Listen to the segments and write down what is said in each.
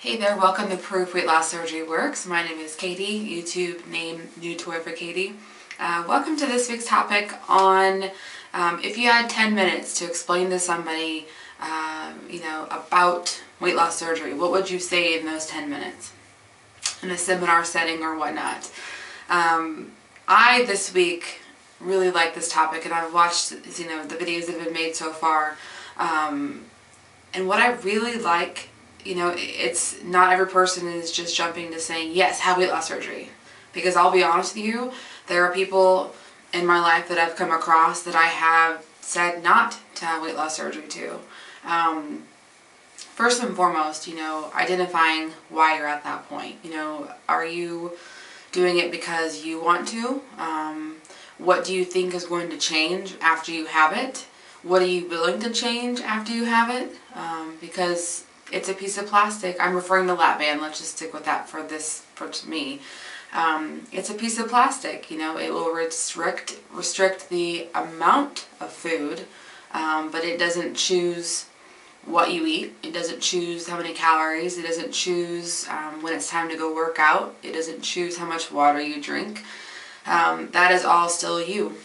Hey there, welcome to Proof Weight Loss Surgery Works. My name is Katie, YouTube name NewToy4Kt. Welcome to this week's topic on if you had 10 minutes to explain to somebody about weight loss surgery, what would you say in those 10 minutes? In a seminar setting or whatnot. I this week really like this topic, and I've watched the videos that have been made so far. And what I really like, it's not every person is just jumping to saying, yes, have weight loss surgery. Because I'll be honest with you, there are people in my life that I've come across that I have said not to have weight loss surgery to. First and foremost, identifying why you're at that point. Are you doing it because you want to? What do you think is going to change after you have it? What are you willing to change after you have it? Because it's a piece of plastic. I'm referring to lap band. Let's just stick with that for me. It's a piece of plastic. It will restrict the amount of food, but it doesn't choose what you eat. It doesn't choose how many calories. It doesn't choose when it's time to go work out. It doesn't choose how much water you drink. That is all still you.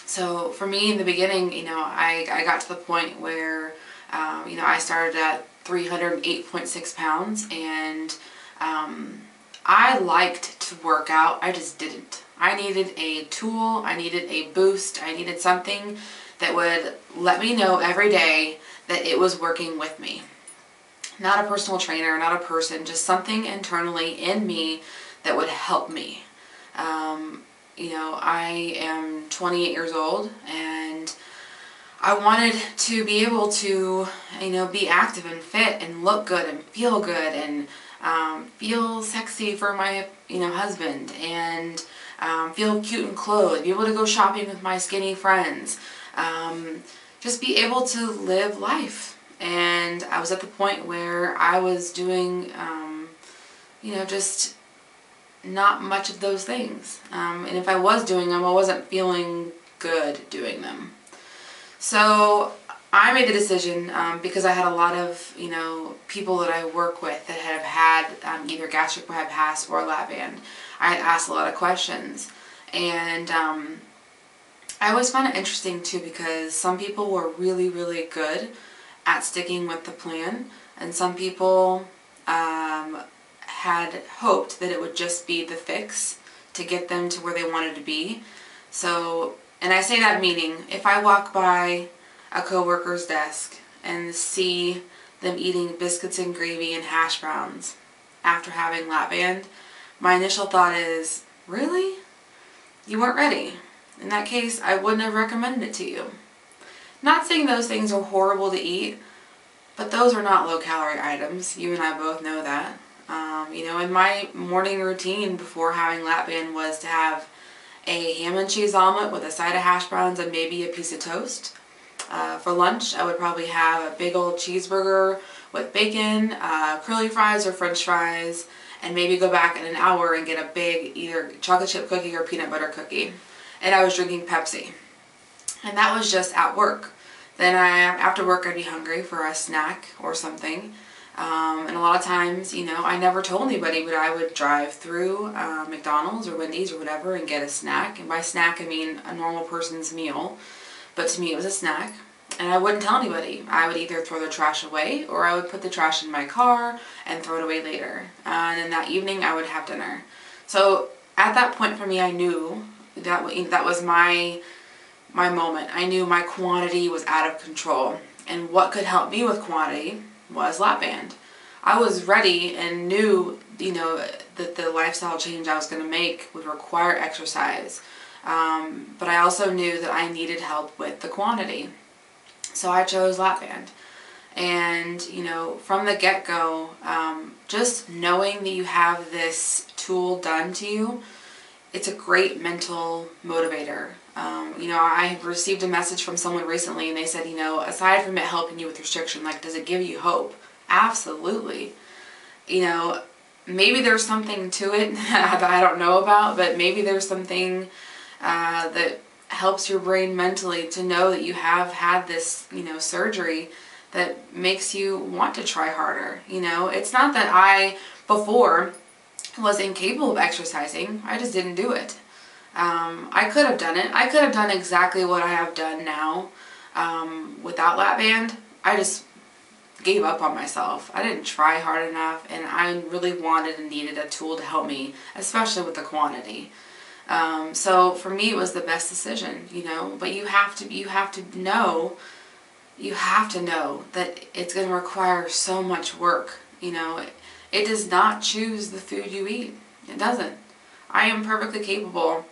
So for me in the beginning, I got to the point where, I started at 308.6 pounds, and I liked to work out. I just didn't. I needed a tool. I needed a boost. I needed something that would let me know every day that it was working with me. Not a personal trainer, not a person, just something internally in me that would help me. I am 28 years old, and I wanted to be able to, be active and fit and look good and feel good and feel sexy for my, husband, and feel cute and clothed, be able to go shopping with my skinny friends, just be able to live life. And I was at the point where I was doing, just not much of those things. And if I was doing them, I wasn't feeling good doing them. So I made the decision, because I had a lot of, people that I work with that have had either gastric bypass or lap band. I had asked a lot of questions, and I always found it interesting too, because some people were really, really good at sticking with the plan, and some people had hoped that it would just be the fix to get them to where they wanted to be. So, and I say that meaning, if I walk by a coworker's desk and see them eating biscuits and gravy and hash browns after having lap band, my initial thought is, really? You weren't ready. In that case, I wouldn't have recommended it to you. Not saying those things are horrible to eat, but those are not low-calorie items. You and I both know that. In my morning routine before having lap band was to have a ham and cheese omelet with a side of hash browns and maybe a piece of toast. For lunch, I would probably have a big old cheeseburger with bacon, curly fries or french fries, and maybe go back in an hour and get a big either chocolate chip cookie or peanut butter cookie. And I was drinking Pepsi. And that was just at work. Then after work, I'd be hungry for a snack or something. And a lot of times, I never told anybody, but I would drive through McDonald's or Wendy's or whatever and get a snack. And by snack, I mean a normal person's meal. But to me, it was a snack. And I wouldn't tell anybody. I would either throw the trash away, or I would put the trash in my car and throw it away later. And then that evening, I would have dinner. So at that point for me, I knew that was my moment. I knew my quantity was out of control. And what could help me with quantity was lap band. I was ready and knew, that the lifestyle change I was going to make would require exercise. But I also knew that I needed help with the quantity. So I chose lap band. And, from the get-go, just knowing that you have this tool done to you, it's a great mental motivator. I received a message from someone recently, and they said, aside from it helping you with restriction, does it give you hope? Absolutely. Maybe there's something to it that I don't know about, but maybe there's something that helps your brain mentally to know that you have had this, surgery that makes you want to try harder. You know, it's not that I before was incapable of exercising, I just didn't do it. I could have done it. I could have done exactly what I have done now without lap band. I just gave up on myself. I didn't try hard enough, and I really wanted and needed a tool to help me, especially with the quantity. So for me, it was the best decision, you know. But you have to know that it's going to require so much work. You know, it does not choose the food you eat. It doesn't. I am perfectly capable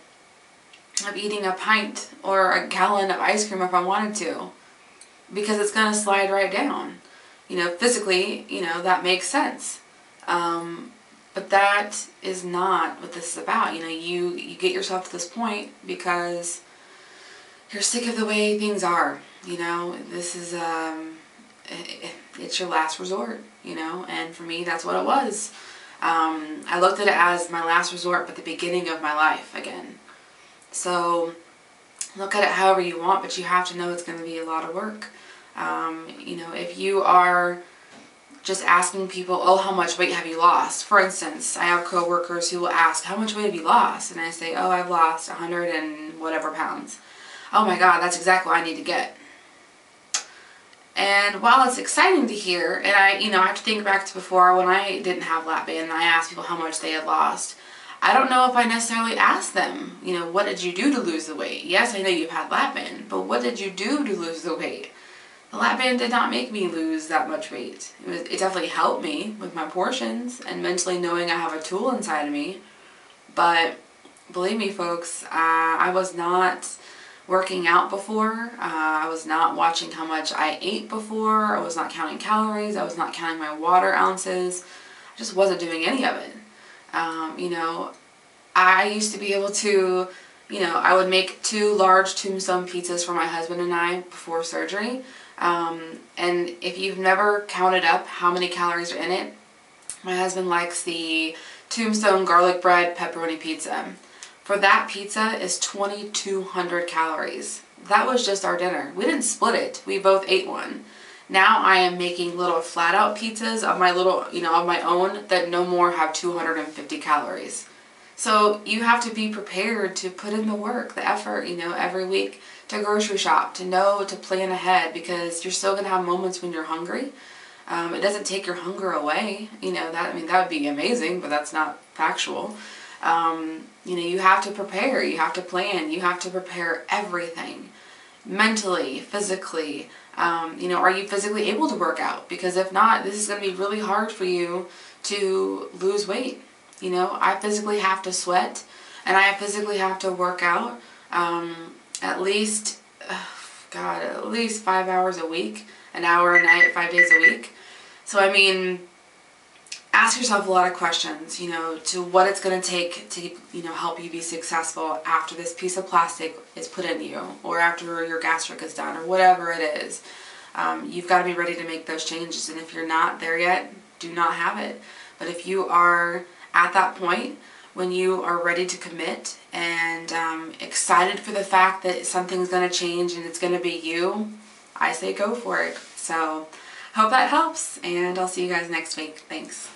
of eating a pint or a gallon of ice cream if I wanted to, because it's going to slide right down. You know, physically, you know, that makes sense. But that is not what this is about. You know, you get yourself to this point because you're sick of the way things are. You know, this is, it's your last resort, you know, and for me, that's what it was. I looked at it as my last resort, but the beginning of my life again. So look at it however you want, but you have to know it's going to be a lot of work. You know, if you are just asking people, oh, how much weight have you lost? For instance, I have coworkers who will ask, how much weight have you lost? And I say, oh, I've lost 100 and whatever pounds. Oh my God, that's exactly what I need to get. And while it's exciting to hear, and I have to think back to before when I didn't have lap band and I asked people how much they had lost. I don't know if I necessarily asked them, you know, what did you do to lose the weight? Yes, I know you've had lap band, but what did you do to lose the weight? The lap band did not make me lose that much weight. It definitely helped me with my portions and mentally knowing I have a tool inside of me. But believe me, folks, I was not working out before. I was not watching how much I ate before. I was not counting calories. I was not counting my water ounces. I just wasn't doing any of it. You know, I used to be able to, you know, I would make 2 large tombstone pizzas for my husband and I before surgery. And if you've never counted up how many calories are in it, my husband likes the tombstone garlic bread pepperoni pizza. For that pizza is 2,200 calories. That was just our dinner. We didn't split it. We both ate one. Now I am making little flat out pizzas of my little, you know, of my own that no more have 250 calories. So you have to be prepared to put in the work, the effort, you know, every week to grocery shop, to know, to plan ahead, because you're still going to have moments when you're hungry. It doesn't take your hunger away. You know, that would be amazing, but that's not factual. You know, you have to prepare, you have to plan, you have to prepare everything. Mentally, physically, you know, are you physically able to work out? Because if not, this is going to be really hard for you to lose weight. You know, I physically have to sweat, and I physically have to work out at least, at least 5 hours a week, an hour a night, 5 days a week. So, I mean, ask yourself a lot of questions, you know, to what it's going to take to, you know, help you be successful after this piece of plastic is put in you, or after your gastric is done, or whatever it is. You've got to be ready to make those changes, and if you're not there yet, do not have it. But if you are at that point when you are ready to commit and excited for the fact that something's going to change and it's going to be you, I say go for it. So, hope that helps, and I'll see you guys next week. Thanks.